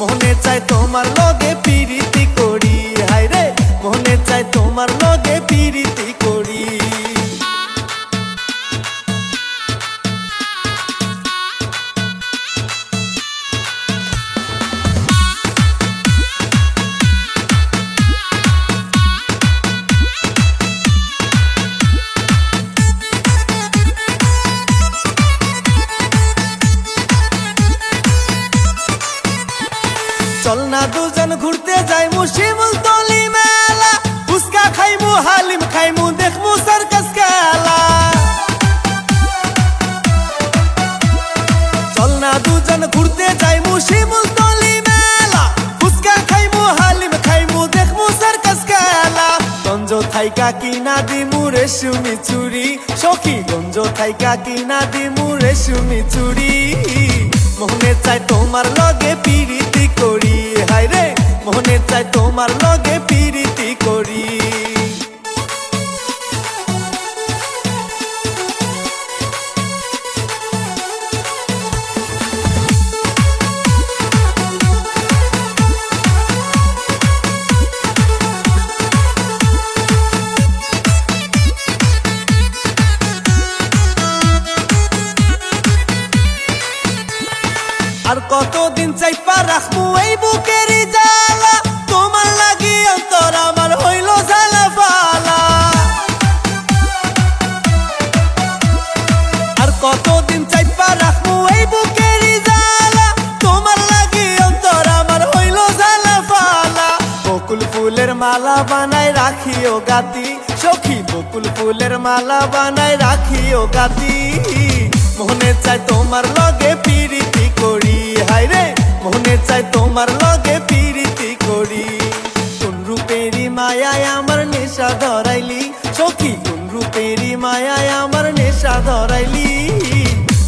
মনে চায় তোমার লগে পিরিতি করি, হায় রে মনে চায় তোমার লগে পিরিতি করি। চল না দুজন ঘুরতে যাইমু শিমুলতলি মেলা, ফুচকা খাইমু হালিম খাইমু দেখমু সার্কাস খেলা। চল না দুজন ঘুরতে যাইমু শিমুলতলি মেলা, ফুচকা খাইমু হালিম খাইমু দেখমু সার্কাস খেলা। গঞ্জ থাইকা কিনা দিমু রেশমি চুরি, সখী গঞ্জ থাইকা কিনা দিমু রেশমি চুরি। মনে চায় তোমার লগে পিরিতি করি, হায় রে মনে চায় তোমার লগে পিরিতি করি। আর কতদিন চাইপা রাখবো এই বুকেরই জ্বালা, তোমার লাগি অন্তর আমার হইল জ্বালা ফালা। আর কতদিন চাইপা রাখবো এই বুকেরই জ্বালা, তোমার লাগি অন্তর আমার হইল জ্বালা ফালা। বকুল ফুলের মালা বানাই রাখিও গাতি, সখী বকুল ফুলের মালা বানাই রাখিও গাতি। মনে চায় তোমার লগে পিরিতি করি, হায় রে মনে চায় তোমার লগে পিরিতি করি। কোন রূপেরই মায়ায় আমার নেশা ধরাইলি, সখী কোন রূপেরই মায়ায় আমার নেশা ধরাইলি।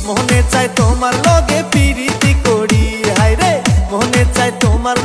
মনে চায় তোমার লগে পিরিতি করি, হায় রে মনে চায় তোমার